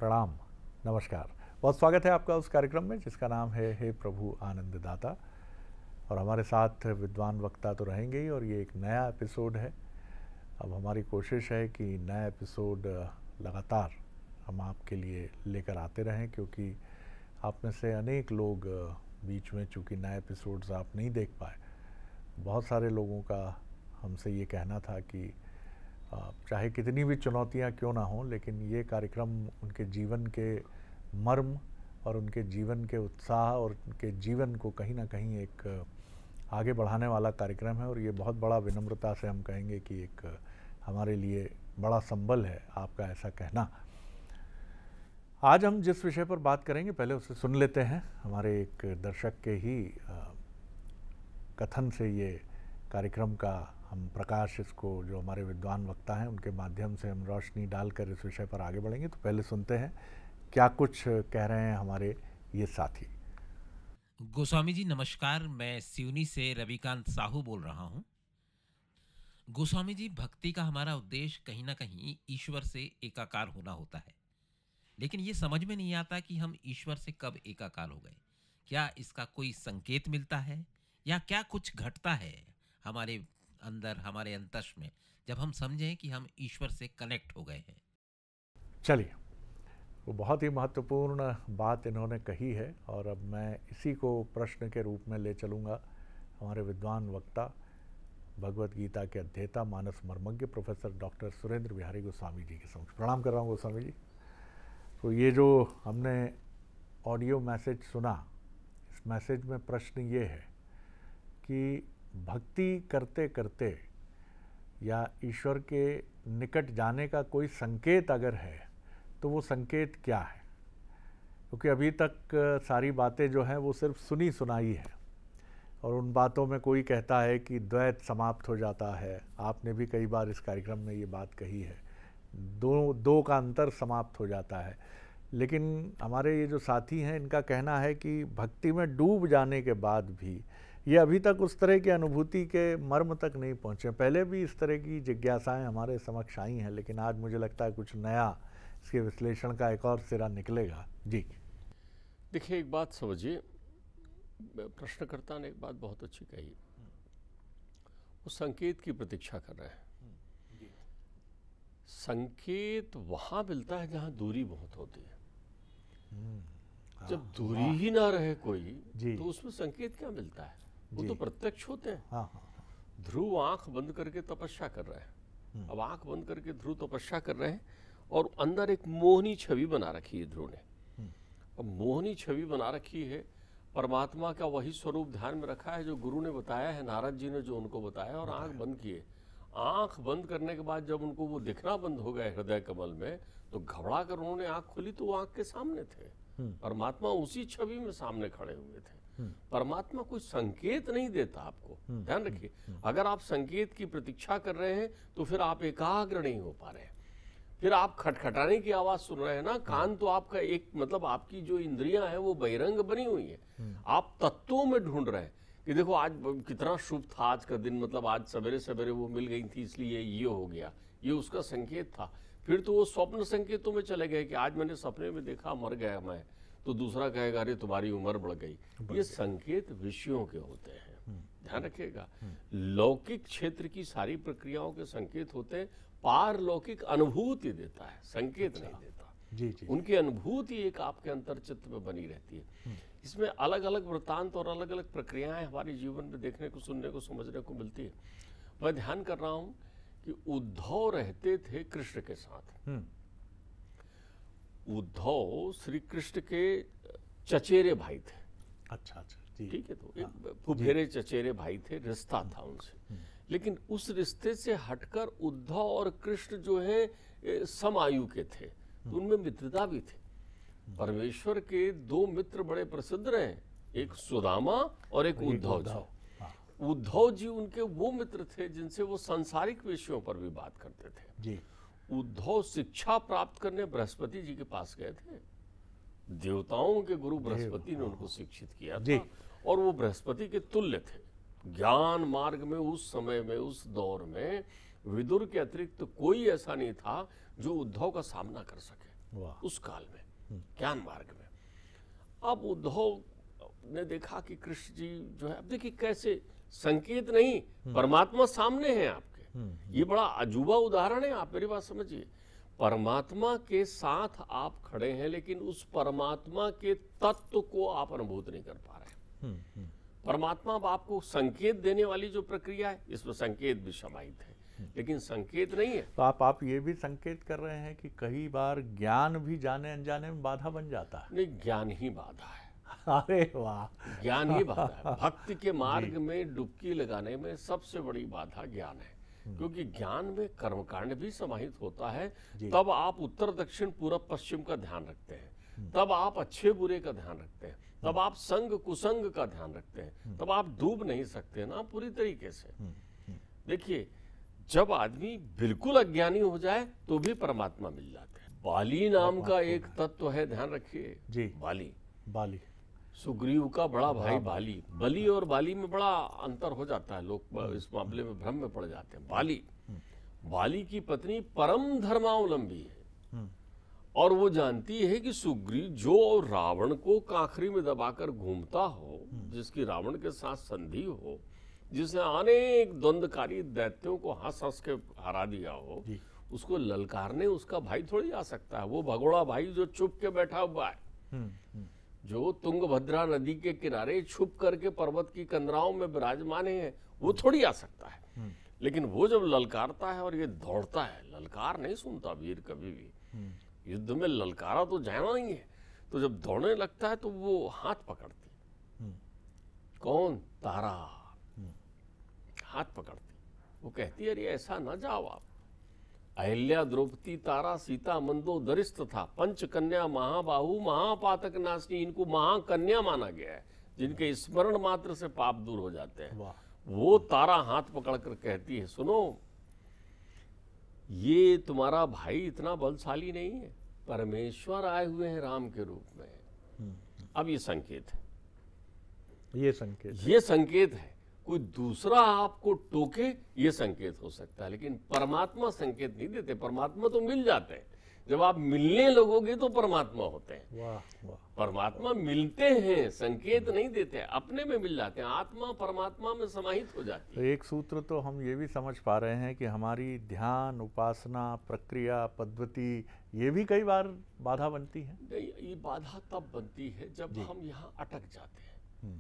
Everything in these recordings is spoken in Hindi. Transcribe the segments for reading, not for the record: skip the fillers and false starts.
प्रणाम, नमस्कार। बहुत स्वागत है आपका उस कार्यक्रम में जिसका नाम है हे प्रभु आनंददाता। और हमारे साथ विद्वान वक्ता तो रहेंगे ही, और ये एक नया एपिसोड है। अब हमारी कोशिश है कि नया एपिसोड लगातार हम आपके लिए लेकर आते रहें, क्योंकि आप में से अनेक लोग बीच में चूँकि नए एपिसोड्स आप नहीं देख पाए, बहुत सारे लोगों का हमसे ये कहना था कि चाहे कितनी भी चुनौतियां क्यों ना हों, लेकिन ये कार्यक्रम उनके जीवन के मर्म और उनके जीवन के उत्साह और उनके जीवन को कहीं ना कहीं एक आगे बढ़ाने वाला कार्यक्रम है। और ये बहुत बड़ा विनम्रता से हम कहेंगे कि एक हमारे लिए बड़ा संबल है आपका ऐसा कहना। आज हम जिस विषय पर बात करेंगे पहले उसे सुन लेते हैं। हमारे एक दर्शक के ही कथन से ये कार्यक्रम का हम प्रकाश, इसको जो हमारे विद्वान वक्ता हैं उनके माध्यम से हम रोशनी डालकर इस विषय पर आगे बढ़ेंगे। तो पहले सुनते हैं क्या कुछ कह रहे हैं हमारे ये साथी। गोस्वामी जी नमस्कार, मैं सिवनी से रविकांत साहू बोल रहा हूँ। गोस्वामी जी, भक्ति का हमारा उद्देश्य कहीं ना कहीं ईश्वर से एकाकार होना होता है, लेकिन ये समझ में नहीं आता कि हम ईश्वर से कब एकाकार हो गए। क्या इसका कोई संकेत मिलता है या क्या कुछ घटता है हमारे अंदर, हमारे अंतस में, जब हम समझें कि हम ईश्वर से कनेक्ट हो गए हैं? चलिए, वो बहुत ही महत्वपूर्ण बात इन्होंने कही है, और अब मैं इसी को प्रश्न के रूप में ले चलूँगा हमारे विद्वान वक्ता, भगवत गीता के अध्येता, मानस मर्मज्ञ प्रोफेसर डॉक्टर सुरेंद्र बिहारी गोस्वामी जी के समक्ष। प्रणाम कर रहा हूँ गोस्वामी जी। तो ये जो हमने ऑडियो मैसेज सुना, इस मैसेज में प्रश्न ये है कि भक्ति करते करते या ईश्वर के निकट जाने का कोई संकेत अगर है तो वो संकेत क्या है? क्योंकि अभी तक सारी बातें जो हैं वो सिर्फ सुनी सुनाई है, और उन बातों में कोई कहता है कि द्वैत समाप्त हो जाता है। आपने भी कई बार इस कार्यक्रम में ये बात कही है, दो का अंतर समाप्त हो जाता है। लेकिन हमारे ये जो साथी हैं इनका कहना है कि भक्ति में डूब जाने के बाद भी ये अभी तक उस तरह की अनुभूति के मर्म तक नहीं पहुँचे। पहले भी इस तरह की जिज्ञासाएं हमारे समक्ष आई हैं, लेकिन आज मुझे लगता है कुछ नया इसके विश्लेषण का एक और सिरा निकलेगा। जी देखिए, एक बात समझिए, प्रश्नकर्ता ने एक बात बहुत अच्छी कही। वो संकेत की प्रतीक्षा कर रहे हैं। संकेत वहां मिलता है जहां दूरी बहुत होती है। जब दूरी ही ना रहे कोई, तो उसमें संकेत क्या मिलता है? वो तो प्रत्यक्ष होते हैं। ध्रुव आंख बंद करके तपस्या कर रहे हैं। अब आंख बंद करके ध्रुव तपस्या कर रहे हैं, और अंदर एक मोहनी छवि बना रखी है ध्रुव ने। अब मोहनी छवि बना रखी है, परमात्मा का वही स्वरूप ध्यान में रखा है जो गुरु ने बताया है, नारद जी ने जो उनको बताया, और आंख बंद किए। आंख बंद करने के बाद जब उनको वो दिखना बंद हो गए हृदय कमल में, तो घबरा कर उन्होंने आंख खोली तो वो आंख के सामने थे। परमात्मा उसी छवि में सामने खड़े हुए थे। परमात्मा कोई संकेत नहीं देता आपको, ध्यान रखिए। अगर आप संकेत की प्रतीक्षा कर रहे हैं तो फिर आप एकाग्र नहीं हो पा रहे हैं। फिर आप खटखटाने की आवाज सुन रहे हैं ना, कान तो आपका एक मतलब आपकी जो इंद्रियां हैं वो बहिरंग बनी हुई है। आप तत्वों में ढूंढ रहे हैं कि देखो आज कितना शुभ था आज का दिन, मतलब आज सवेरे सवेरे वो मिल गई थी इसलिए ये हो गया, ये उसका संकेत था। फिर तो वो स्वप्न संकेतों में चले गए कि आज मैंने सपने में देखा मर गया मैं, तो दूसरा कहेगा अरे तुम्हारी उम्र बढ़ गई। ये संकेत विषयों के होते हैं, ध्यान रखिएगा। लौकिक क्षेत्र की सारी प्रक्रियाओं के संकेत होते हैं, पारलौकिक अनुभूति देता है, संकेत नहीं देता। जी। उनकी अनुभूति एक आपके अंतर चित्त में बनी रहती है। इसमें अलग अलग वृत्तांत और अलग अलग प्रक्रियाएं हमारे जीवन में देखने को, सुनने को, समझने को मिलती है। मैं ध्यान कर रहा हूं कि उद्धव रहते थे कृष्ण के साथ। उद्धव श्री कृष्ण के चचेरे भाई थे। अच्छा जी, ठीक है। तो एक फुफेरे चचेरे भाई थे, रिश्ता था उनसे। लेकिन उस रिश्ते से हटकर उद्धव और कृष्ण जो है समायु के थे, तो उनमें मित्रता भी थी। परमेश्वर के दो मित्र बड़े प्रसिद्ध रहे, एक सुदामा और एक उद्धव जी। उद्धव जी उनके वो मित्र थे जिनसे वो सांसारिक विषयों पर भी बात करते थे। जी। उद्धव शिक्षा प्राप्त करने बृहस्पति जी के पास गए थे। देवताओं के गुरु बृहस्पति ने उनको शिक्षित किया था, और वो बृहस्पति के तुल्य थे। ज्ञान मार्ग में उस समय में, उस दौर में विदुर के अतिरिक्त कोई ऐसा नहीं था जो उद्धव का सामना कर सके। उस काल में, ज्ञान मार्ग में। अब उद्धव ने देखा कि कृष्ण जी जो है, अब देखिए कैसे संकेत नहीं, परमात्मा सामने है आपके। ये बड़ा अजूबा उदाहरण है, आप मेरी बात समझिए। परमात्मा के साथ आप खड़े हैं, लेकिन उस परमात्मा के तत्व को आप अनुभूत नहीं कर पा रहे हैं। परमात्मा अब आपको संकेत देने वाली जो प्रक्रिया है, इसमें संकेत भी समाहित है, लेकिन संकेत नहीं है। तो आप ये भी संकेत कर रहे हैं कि कई बार ज्ञान भी जाने अनजाने में बाधा बन जाता है। नहीं, ज्ञान ही बाधा है। अरे वाह, ज्ञान ही बाधा है। भक्ति के मार्ग में डुबकी लगाने में सबसे बड़ी बाधा ज्ञान है, क्योंकि ज्ञान में कर्मकांड भी समाहित होता है। तब आप उत्तर दक्षिण पूरब पश्चिम का ध्यान रखते हैं, तब आप अच्छे बुरे का ध्यान रखते हैं, तब आप संग कुसंग का ध्यान रखते हैं, तब आप डूब नहीं सकते ना पूरी तरीके से। देखिए, जब आदमी बिल्कुल अज्ञानी हो जाए तो भी परमात्मा मिल जाते हैं। बाली नाम का एक तत्व है, ध्यान रखिए जी। बाली सुग्रीव का बड़ा भाई बाली। बली और बाली में बड़ा अंतर हो जाता है, लोग इस मामले में भ्रम में पड़ जाते हैं। बाली की पत्नी परम धर्मावलंबी है, और वो जानती है कि सुग्रीव जो रावण को काखरी में दबाकर घूमता हो, जिसकी रावण के साथ संधि हो, जिसने अनेक द्वंद्वकारी दैत्यों को हंस हंस के हरा दिया हो, उसको ललकारने उसका भाई थोड़ी आ सकता है। वो भगोड़ा भाई जो चुप के बैठा हुआ है, जो तुंगभद्रा नदी के किनारे छुप करके पर्वत की कंदराओं में विराजमान है, वो थोड़ी आ सकता है। लेकिन वो जब ललकारता है और ये दौड़ता है, ललकार नहीं सुनता वीर कभी भी, युद्ध में ललकारा तो जाना नहीं है। तो जब दौड़ने लगता है तो वो हाथ पकड़ती, कौन? तारा हाथ पकड़ती। वो कहती है, अरे ऐसा न जाओ आप। अहिल्या, द्रौपदी, तारा, सीता, मंदोदरिस्त था, पंच कन्या, महाबाहु, महापातक नाशिनी, इनको महाकन्या माना गया है, जिनके स्मरण मात्र से पाप दूर हो जाते हैं। वो तारा हाथ पकड़कर कहती है, सुनो, ये तुम्हारा भाई इतना बलशाली नहीं है, परमेश्वर आए हुए हैं राम के रूप में। अब ये संकेत है, ये संकेत है। कोई दूसरा आपको टोके, ये संकेत हो सकता है, लेकिन परमात्मा संकेत नहीं देते। परमात्मा तो मिल जाते हैं, जब आप मिलने लगोगे तो परमात्मा होते हैं। वाह। परमात्मा मिलते हैं, संकेत नहीं देते, अपने में मिल जाते हैं। आत्मा परमात्मा में समाहित हो जाती है। तो एक सूत्र तो हम ये भी समझ पा रहे हैं कि हमारी ध्यान, उपासना, प्रक्रिया, पद्धति, ये भी कई बार बाधा बनती है। ये बाधा तब बनती है जब हम यहाँ अटक जाते हैं।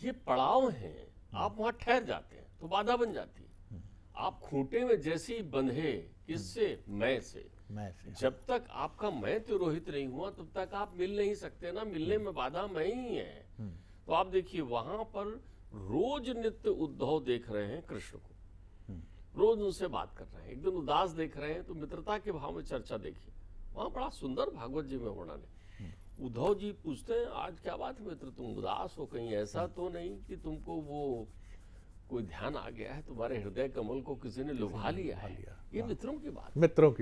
ये पड़ाव है, आप वहां ठहर जाते हैं तो बाधा बन जाती है। आप खूंटे में जैसे ही बंधे, किससे? मैं से। जब तक आपका मैं तिरोहित नहीं हुआ तब तक आप मिल नहीं सकते ना, मिलने में बाधा मैं ही है। तो आप देखिए, वहां पर रोज नित्य उद्धव देख रहे हैं कृष्ण को, रोज उनसे बात कर रहे हैं। एक दिन उदास देख रहे हैं तो मित्रता के भाव में चर्चा देखिए, वहां बड़ा सुंदर भागवत जी में वर्णन है। उद्धव जी पूछते हैं, आज क्या बात है मित्र, तुम उदास हो? कहीं ऐसा तो नहीं कि तुमको वो कोई ध्यान आ गया है, तुम्हारे हृदय कमल को किसी ने लुभा लिया है? ये मित्रों की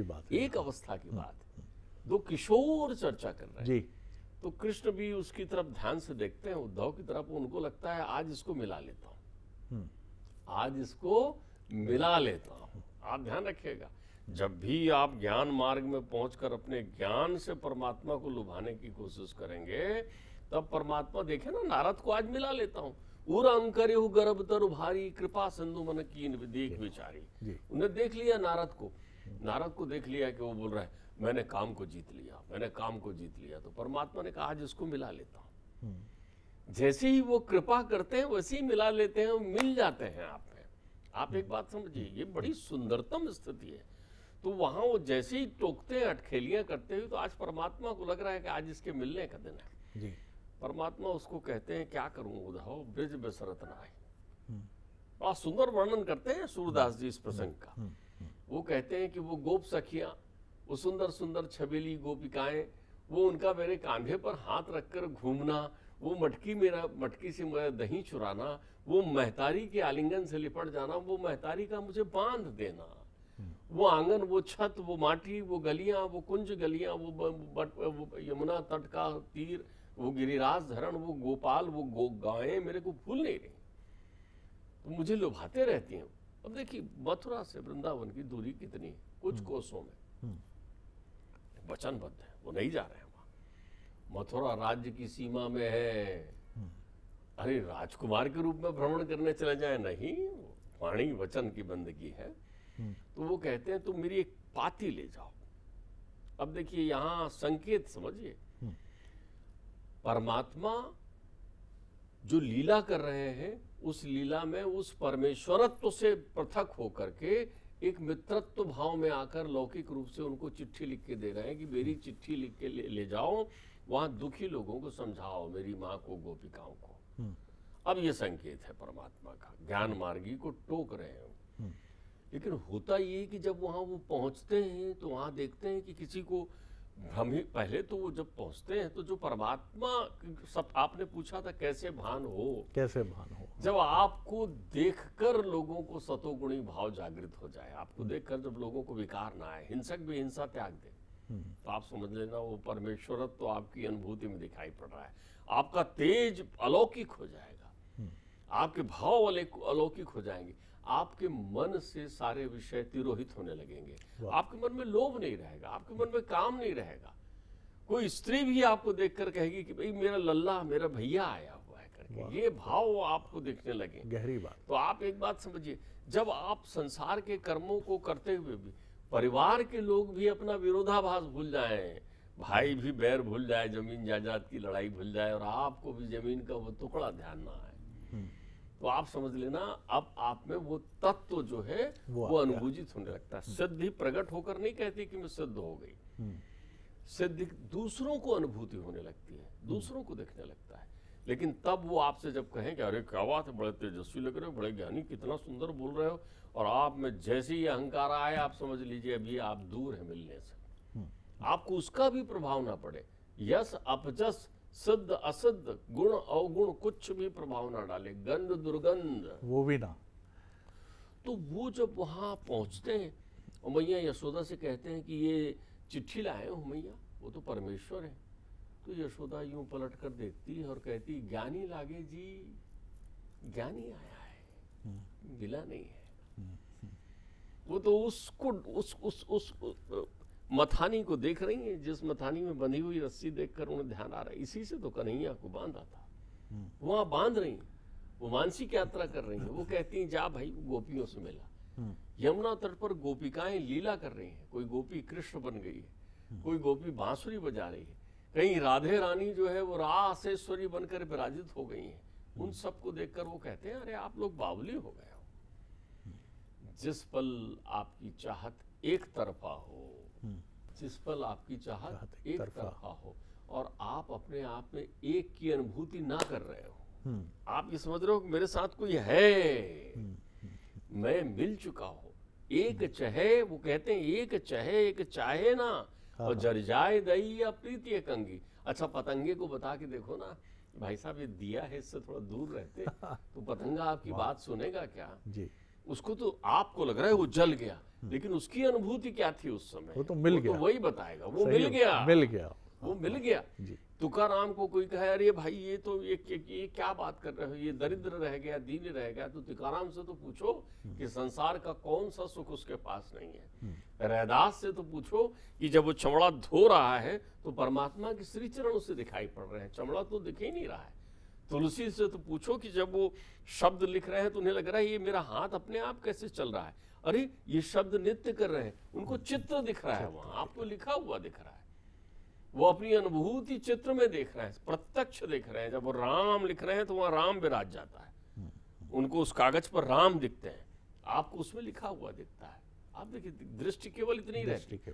बात, एक अवस्था की बात है। दो किशोर चर्चा कर रहे हैं जी। तो कृष्ण भी उसकी तरफ ध्यान से देखते हैं, उद्धव की तरफ। उनको लगता है आज इसको मिला लेता हूँ, आज इसको मिला लेता हूँ। आप ध्यान रखिएगा, जब भी आप ज्ञान मार्ग में पहुंचकर अपने ज्ञान से परमात्मा को लुभाने की कोशिश करेंगे, तब परमात्मा देखे ना, नारद को आज मिला लेता हूँ। उरम करिहु गर्भ तरु भारी, कृपा सिंधु मन कीन देख विचारी। उन्हें देख लिया नारद को देख लिया कि वो बोल रहा है, मैंने काम को जीत लिया, मैंने काम को जीत लिया। तो परमात्मा ने कहा, आज इसको मिला लेता हूँ। जैसे ही वो कृपा करते हैं वैसे ही मिला लेते हैं, मिल जाते हैं आप में। आप एक बात समझिए, ये बड़ी सुंदरतम स्थिति है। तो वहां वो जैसे ही टोकते हैं, अटखेलियां करते हुए, तो आज परमात्मा को लग रहा है कि आज इसके मिलने का दिन है जी। परमात्मा उसको कहते हैं, क्या करूं उद्धव, ब्रिज बसरत नाय। बड़ा सुंदर वर्णन करते हैं सूरदास जी इस प्रसंग का। वो कहते हैं कि वो गोप सखियां, वो सुंदर सुंदर छबीली गोपिकाएं, वो उनका मेरे कांधे पर हाथ रखकर घूमना, वो मटकी से मेरा दही चुराना, वो महतारी के आलिंगन से लिपट जाना, वो महतारी का मुझे बांध देना, वो आंगन, वो छत, वो माटी, वो गलियां, वो कुंज गलियां, वो यमुना तट का तीर, वो गिरिराज धरण, वो गोपाल, वो गायें मेरे को भूल नहीं रही, तो मुझे लुभाते रहती हैं। अब देखिए, मथुरा से वृंदावन की दूरी कितनी है? कुछ कोसों में। वचनबद्ध हैं, वो नहीं जा रहे हैं वहाँ। मथुरा राज्य की सीमा में है, अरे राजकुमार के रूप में भ्रमण करने चले जाए, नहीं, वाणी वचन की बंदगी है। तो वो कहते हैं तुम मेरी एक पाती ले जाओ। अब देखिए यहाँ संकेत समझिए, परमात्मा जो लीला कर रहे हैं उस लीला में उस परमेश्वरत्व से पृथक होकर के एक मित्रत्व भाव में आकर लौकिक रूप से उनको चिट्ठी लिख के दे रहे हैं कि मेरी चिट्ठी लिख के ले जाओ, वहां दुखी लोगों को समझाओ, मेरी माँ को, गोपिकाओं को। अब ये संकेत है परमात्मा का, ज्ञान मार्गी को टोक रहे हैं। लेकिन होता ये कि जब वहां वो पहुंचते हैं तो वहां देखते हैं कि किसी को भ्रम ही, पहले तो वो जब पहुंचते हैं तो जो परमात्मा, सब आपने पूछा था कैसे भान हो, कैसे भान हो, जब आपको देखकर लोगों को सतोगुणी भाव जागृत हो जाए, आपको देखकर जब लोगों को विकार ना आए, हिंसक भी हिंसा त्याग दे, तो आप समझ लेना वो परमेश्वरत्व तो आपकी अनुभूति में दिखाई पड़ रहा है। आपका तेज अलौकिक हो जाएगा, आपके भाव अलौकिक हो जाएंगे, आपके मन से सारे विषय तिरोहित होने लगेंगे, आपके मन में लोभ नहीं रहेगा, आपके मन में काम नहीं रहेगा। कोई स्त्री भी आपको देखकर कहेगी कि भाई मेरा लल्ला, मेरा भैया आया हुआ है करके, ये भाव आपको दिखने लगे। गहरी बात। तो आप एक बात समझिए, जब आप संसार के कर्मों को करते हुए भी परिवार के लोग भी अपना विरोधाभास भूल जाएं, भाई भी बैर भूल जाए, जमीन जायदाद की लड़ाई भूल जाए, और आपको भी जमीन का वो टुकड़ा ध्यान ना आए, तो आप समझ लेना अब आप में वो तत्व जो है वो अनुभूजित होने लगता है। सिद्धि प्रकट होकर नहीं कहती कि मैं सिद्ध हो गई, सिद्धि दूसरों को अनुभूति होने लगती है, दूसरों को देखने लगता है। लेकिन तब वो आपसे जब कहें कि अरे क्या बात है, बड़े तेजस्वी लग रहे हो, बड़े ज्ञानी, कितना सुंदर बोल रहे हो, और आप में जैसे ही अहंकार आए आप समझ लीजिए अभी आप दूर है मिलने से, आपको उसका भी प्रभाव ना पड़े, यश अपजस, सिद्ध असिद्ध, गुण अवगुण कुछ भी प्रभाव ना डाले, गंध दुर्गंध वो भी ना। तो वो जब वहां पहुंचते हैं और मैया यशोदा से कहते हैं कि ये चिट्ठी लाए हो मैया, वो तो परमेश्वर है। तो यशोदा यूं पलट कर देखती है और कहती, ज्ञानी लागे जी, ज्ञानी आया है, मिला नहीं है। वो तो उसको उस मथानी को देख रही है, जिस मथानी में बंधी हुई रस्सी देखकर उन्हें ध्यान आ रहा है, इसी से तो कन्हैया को बांधा था, वहां बांध रही, वो मानसिक यात्रा कर रही है। वो कहती हैं जा भाई, गोपियों से मिला। यमुना तट पर गोपिकाएं लीला कर रही हैं, कोई गोपी कृष्ण बन गई है, कोई गोपी बांसुरी बजा रही है, कहीं राधे रानी जो है वो रासेश्वरी बनकर विराजित हो गई हैं। उन सबको देखकर वो कहते हैं अरे आप लोग बावली हो गए हो। जिस पल आपकी चाहत एक तरफा हो, जिस पल आपकी चाहत एक तरफा हो और आप अपने आप में एक की अनुभूति ना कर रहे हो, आप ये समझ रहे हो कि मेरे साथ कोई है, मैं मिल चुका हूं, एक चहे, वो कहते हैं एक चहे एक चाहे ना, और जर जाए दही या प्रीति एक अंगी। अच्छा पतंगे को बता के देखो ना, भाई साहब ये दिया है, इससे थोड़ा दूर रहते तो पतंगा आपकी बात सुनेगा क्या जी? उसको तो आपको लग रहा है वो जल गया, लेकिन उसकी अनुभूति क्या थी उस समय, वो तो मिल गया, तो वही बताएगा, वो मिल गया, वो मिल गया। तुकाराम को कोई कहे अरे भाई ये तो ये क्या बात कर रहे हो, ये दरिद्र रह गया, दीन रह गया, तो तुकाराम से तो पूछो कि संसार का कौन सा सुख उसके पास नहीं है। रैदास से तो पूछो कि जब वो चमड़ा धो रहा है तो परमात्मा के श्री चरण उसे दिखाई पड़ रहे हैं, चमड़ा तो दिख ही नहीं रहा है। तुलसी से तो पूछो कि जब वो शब्द लिख रहे हैं तो उन्हें लग रहा है ये मेरा हाथ अपने आप कैसे चल रहा है, अरे ये शब्द नृत्य कर रहे हैं, उनको चित्र दिख रहा है, वहां आपको लिखा हुआ दिख रहा है, वो अपनी अनुभूति चित्र में देख रहे हैं, प्रत्यक्ष देख रहे हैं। जब वो राम लिख रहे हैं तो वहां राम विराज जाता है, उनको उस कागज पर राम दिखते हैं, आपको उसमें लिखा हुआ दिखता है। आप देखिए दृष्टि केवल इतनी रहती है।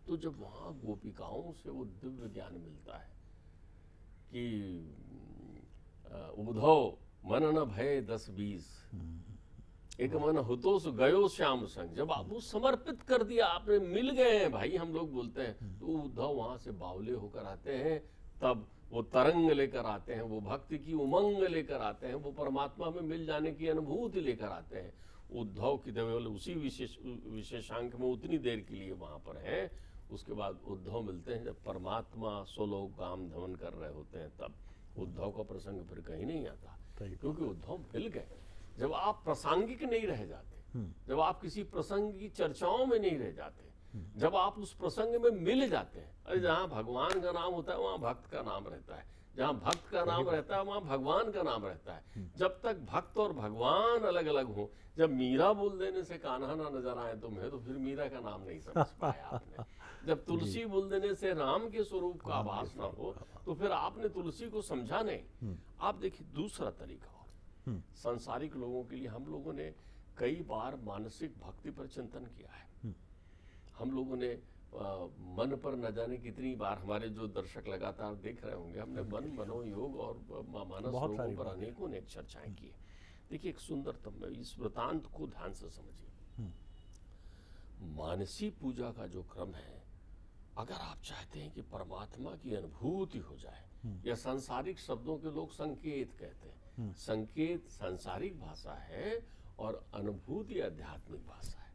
तो जब वहां गोपिकाओं से वो दिव्य ज्ञान मिलता है कि उद्धव मन न भय 10-20, एक मन होतो सो गयो श्याम संग, जब आप वो समर्पित कर दिया, आपने मिल गए हैं भाई, हम लोग बोलते हैं, तो उद्धव वहां से बावले होकर आते हैं, तब वो तरंग लेकर आते हैं, वो भक्ति की उमंग लेकर आते हैं, वो परमात्मा में मिल जाने की अनुभूति लेकर आते हैं। उद्धव की देवल उसी विशेषांक में उतनी देर के लिए वहां पर है, उसके बाद उद्धव मिलते हैं जब परमात्मा सोलोक काम धवन कर रहे होते हैं, तब उद्धव का प्रसंग फिर कहीं नहीं आता, क्योंकि उद्धव मिल गए। जब आप प्रासंगिक नहीं रह जाते, जब आप किसी प्रसंग की चर्चाओं में नहीं रह जाते, जब आप उस प्रसंग में मिल जाते हैं, अरे जहाँ भगवान का नाम होता है वहाँ भक्त का नाम रहता है, जहाँ भक्त का नाम रहता है वहाँ भगवान का नाम रहता है। जब तक भक्त और भगवान अलग अलग हो, जब मीरा बोल देने से कान्हा ना नजर आए तुम्हें, तो फिर मीरा का नाम नहीं समझ पाया आपने। जब तुलसी बोल देने से राम के स्वरूप का आभास ना हो, तो फिर आपने तुलसी को समझा नहीं। आप देखिए दूसरा तरीका और, सांसारिक लोगों के लिए हम लोगों ने कई बार मानसिक भक्ति पर चिंतन किया है। हम लोगों ने मन पर न जाने कितनी बार, हमारे जो दर्शक लगातार देख रहे होंगे, हमने मन, मनोयोग और मानस रोगों पर अनेकों ने चर्चाएं की। देखिए एक सुंदरतम, इस वृतांत को ध्यान से समझिए। मानसी पूजा का जो क्रम है, अगर आप चाहते हैं कि परमात्मा की अनुभूति हो जाए, या सांसारिक शब्दों के लोग संकेत कहते हैं, संकेत सांसारिक भाषा है और अनुभूति आध्यात्मिक भाषा है,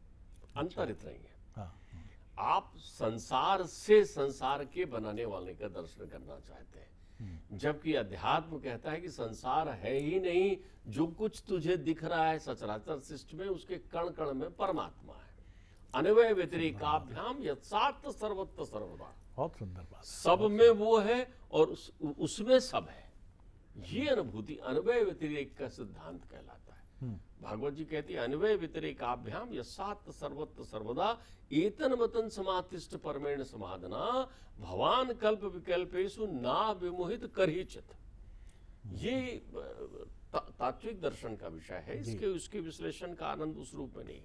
अंतर इतना ही है। आप संसार से संसार के बनाने वाले का दर्शन करना चाहते हैं, जबकि अध्यात्म कहता है कि संसार है ही नहीं, जो कुछ तुझे दिख रहा है सचराचर सृष्टि में, उसके कण कण में परमात्मा है। अन्वय व्यतिरेकाभ्याम यत्सार्थ सर्वत्र सर्वदा। बहुत सुंदर बात। सब में वो है और उसमें सब है। ये अनुभूति अन्वय व्यतिरेक का सिद्धांत कहलाता है। भागवत जी कहती है अन्वय व्यतिरेकाभ्याम यत्सार्थ सर्वत्र सर्वदा एतन मतन समातिष्ठ परमेण समाधना भवान कल्प विकल्पेषु ना विमोहित करहिचित। ये तात्विक दर्शन का विषय है, इसके उसके विश्लेषण का आनंद उस रूप में नहीं।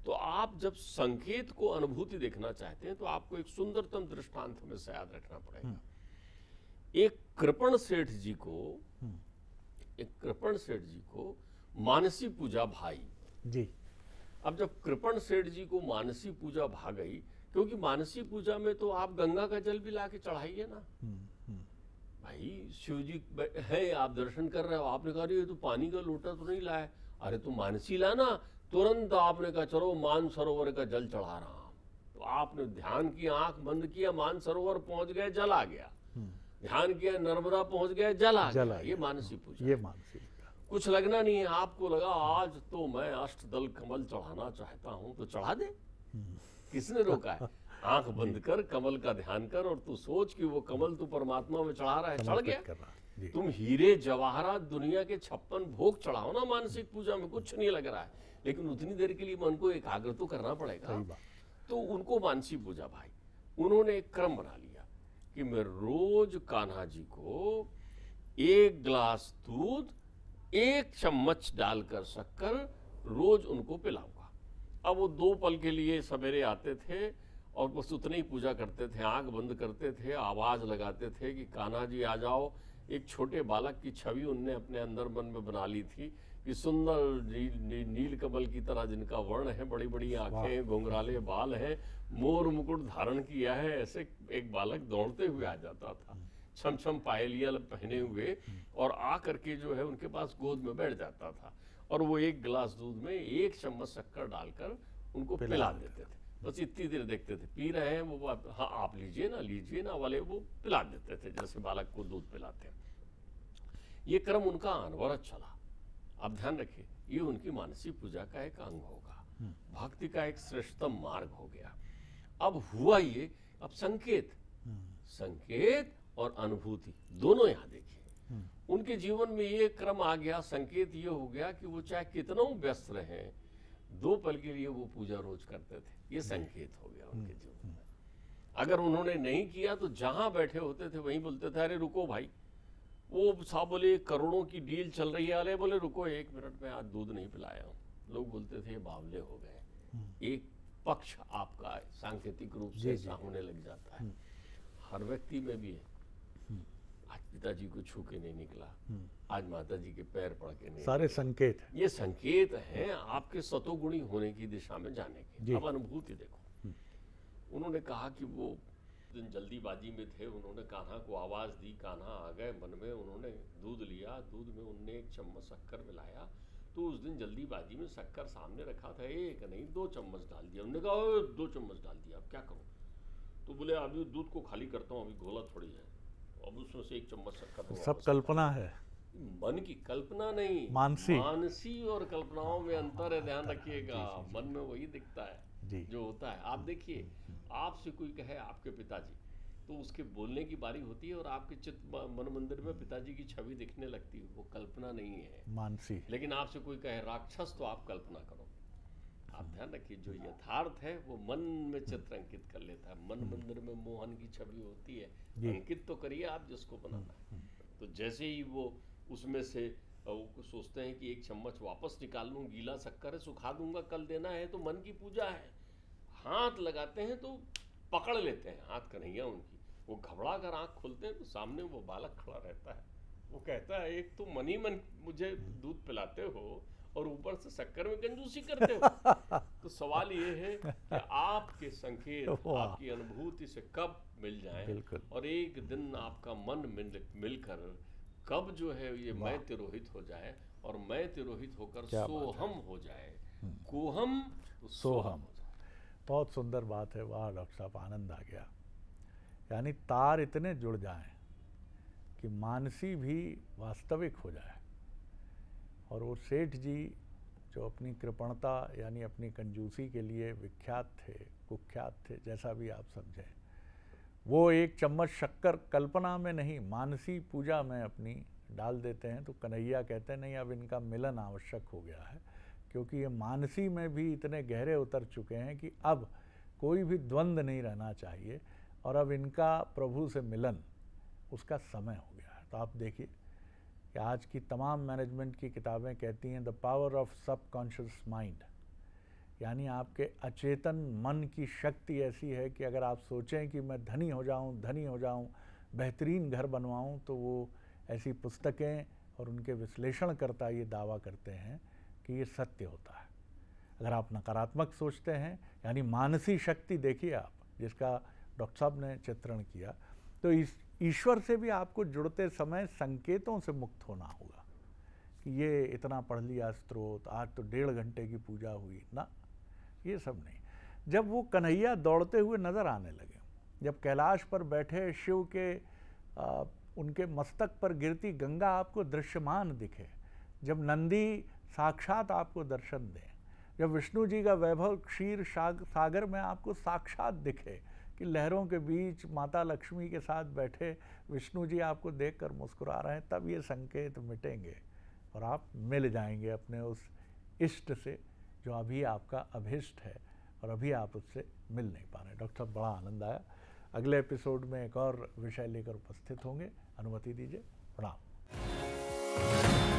तो आप जब संकेत को अनुभूति देखना चाहते हैं, तो आपको एक सुंदरतम दृष्टांत में से याद रखना पड़ेगा। एक कृपण सेठ जी को मानसी पूजा भाई जी। अब जब कृपण सेठ जी को मानसी पूजा भा गई, क्योंकि मानसी पूजा में तो आप गंगा का जल भी लाके चढ़ाइए ना। भाई शिव जी है, आप दर्शन कर रहे हो, आपने कहा ये तो पानी का लोटा तो नहीं लाया, अरे तू मानसी लाना। तुरंत आपने कहा चलो मान सरोवर का जल चढ़ा रहा हूं। तो आपने ध्यान की, आंख बंद किया, मान सरोवर पहुंच गए, जल आ गया। ध्यान किया, नर्मदा पहुंच गए, जल आ गया। ये मानसी पूजा, ये मानसी। कुछ लगना नहीं है, आपको लगा आज तो मैं अष्टदल कमल चढ़ाना चाहता हूं, तो चढ़ा दे। किसने रोका है? आंख बंद कर, कमल का ध्यान कर, और तू सोच कि वो कमल तू परमात्मा में चढ़ा रहा है, चढ़ गया। तुम हीरे जवाहरात दुनिया के 56 भोग चढ़ाओ ना मानसिक पूजा में, कुछ नहीं लग रहा है, लेकिन उतनी देर के लिए मन को एकाग्र तो करना पड़ेगा। तो उनको मानसी पूजा भाई, उन्होंने एक क्रम बना लिया कि मैं रोज कान्हा जी को 1 गिलास दूध, 1 चम्मच डालकर शक्कर रोज उनको पिलाऊंगा। अब वो 2 पल के लिए सवेरे आते थे और बस उतनी ही पूजा करते थे, आंख बंद करते थे, आवाज लगाते थे कि कान्हा जी आ जाओ। एक छोटे बालक की छवि उनने अपने अंदर मन में बना ली थी कि सुंदर नील कमल की तरह जिनका वर्ण है, बड़ी बड़ी आंखें, घुंघराले बाल हैं, मोर मुकुट धारण किया है, ऐसे एक बालक दौड़ते हुए आ जाता था, छम छम पायलिया पहने हुए, और आ करके जो है उनके पास गोद में बैठ जाता था, और वो 1 गिलास दूध में 1 चम्मच शक्कर डालकर उनको पिला देते थे। बस इतनी देर देखते थे, पी रहे हैं वो, हाँ आप लीजिए ना वाले वो पिला देते थे, जैसे बालक को दूध पिलाते हैं। ये क्रम उनका अनवरत चला। अब ध्यान रखिए, ये उनकी मानसी पूजा का एक अंग होगा, भक्ति का एक श्रेष्ठतम मार्ग हो गया। अब हुआ ये, अब संकेत और अनुभूति दोनों यहां देखिए, उनके जीवन में ये क्रम आ गया। संकेत ये हो गया कि वो चाहे कितनों व्यस्त रहे, 2 पल के लिए वो पूजा रोज करते थे। ये संकेत हो गया उनके जीवन में। अगर उन्होंने नहीं किया तो जहां बैठे होते थे वहीं बोलते थे, अरे रुको भाई, वो साहब बोले करोड़ों की डील चल रही है, अरे बोले रुको 1 मिनट में, आज दूध नहीं पिलाया हूं। लोग बोलते थे ये बावले हो गए। एक पक्ष आपका सांकेतिक रूप से सामने लग जाता है। हर व्यक्ति में भी है, आज पिताजी को छू के नहीं निकला, आज माताजी के पैर पड़ के नहीं, सारे संकेत हैं। ये संकेत हैं आपके सतोगुणी होने की दिशा में जाने के। अब अनुभूति देखो, उन्होंने कहा कि वो दिन जल्दीबाजी में थे, उन्होंने कान्हा को आवाज दी, कान्हा आ गए। मन में उन्होंने दूध लिया, दूध में उन्होंने 1 चम्मच शक्कर मिलाया। तो उस दिन जल्दीबाजी में शक्कर सामने रखा था, 1 नहीं 2 चम्मच डाल दिया। उन्होंने कहा 2 चम्मच डाल दिया, अब क्या करूं? तो बोले अभी दूध को खाली करता हूं, अभी घोला थोड़ी है, अब उसमें से 1 चम्मच शक्कर। सब कल्पना है, मन की कल्पना नहीं, मानसी और कल्पनाओं में अंतर है, ध्यान रखिएगा। मन में वही दिखता है जो होता है। आप देखिए, आपसे कोई कहे आपके पिताजी, तो उसके बोलने की बारी होती है और आपके चित्त मन मंदिर में पिताजी की छवि दिखने लगती है, वो कल्पना नहीं है, मानसी। लेकिन आपसे कोई कहे राक्षस, तो आप कल्पना करो। आप ध्यान रखिए, जो यथार्थ है वो मन में चित्र अंकित कर लेता है। मन मंदिर में मोहन की छवि होती है, अंकित तो करिए आप जिसको बनाना है। तो जैसे ही वो उसमें से वो सोचते हैं कि एक चम्मच वापस निकाल लूँ, गीला शक्कर है, सुखा दूंगा, कल देना है, तो मन की पूजा है। हाथ लगाते हैं तो पकड़ लेते हैं हाथ कन्हैया उनकी, वो घबरा कर आँख खोलते हैं तो सामने वो बालक खड़ा रहता है। वो कहता है, एक तो मन ही मन मुझे दूध पिलाते हो और ऊपर से शक्कर में कंजूसी करते हो। तो सवाल ये है कि आपके संकेत आपकी अनुभूति से कब मिल जाए, और एक दिन आपका मन मिलकर कब जो है ये मैं तिरोहित हो जाए, और मैं तिरोहित होकर सोहम हो जाए, कोहम तो सोहम हो जाए। बहुत सुंदर बात है। वाह डॉक्टर साहब, आनंद आ गया। यानी तार इतने जुड़ जाएं कि मानसी भी वास्तविक हो जाए। और वो सेठ जी जो अपनी कृपणता यानी अपनी कंजूसी के लिए विख्यात थे, कुख्यात थे, जैसा भी आप समझें, वो एक चम्मच शक्कर कल्पना में नहीं, मानसी पूजा में अपनी डाल देते हैं। तो कन्हैया कहते हैं, नहीं, अब इनका मिलन आवश्यक हो गया है, क्योंकि ये मानसी में भी इतने गहरे उतर चुके हैं कि अब कोई भी द्वंद्व नहीं रहना चाहिए, और अब इनका प्रभु से मिलन, उसका समय हो गया है। तो आप देखिए कि आज की तमाम मैनेजमेंट की किताबें कहती हैं the power of subconscious mind, यानी आपके अचेतन मन की शक्ति ऐसी है कि अगर आप सोचें कि मैं धनी हो जाऊं, बेहतरीन घर बनवाऊं, तो वो ऐसी पुस्तकें और उनके विश्लेषणकर्ता ये दावा करते हैं कि ये सत्य होता है। अगर आप नकारात्मक सोचते हैं, यानी मानसिक शक्ति देखिए आप, जिसका डॉक्टर साहब ने चित्रण किया, तो इस ईश्वर से भी आपको जुड़ते समय संकेतों से मुक्त होना होगा कि ये इतना पढ़ लिया स्तोत्र, आज तो 1.5 घंटे की पूजा हुई ना, ये सब नहीं। जब वो कन्हैया दौड़ते हुए नजर आने लगे, जब कैलाश पर बैठे शिव के उनके मस्तक पर गिरती गंगा आपको दृश्यमान दिखे, जब नंदी साक्षात आपको दर्शन दें, जब विष्णु जी का वैभव क्षीर सागर में आपको साक्षात दिखे कि लहरों के बीच माता लक्ष्मी के साथ बैठे विष्णु जी आपको देखकर मुस्कुरा रहे हैं, तब ये संकेत मिटेंगे और आप मिल जाएंगे अपने उस इष्ट से जो अभी आपका अभिष्ट है और अभी आप उससे मिल नहीं पा रहे। डॉक्टर साहब, बड़ा आनंद आया। अगले एपिसोड में एक और विषय लेकर उपस्थित होंगे। अनुमति दीजिए। प्रणाम।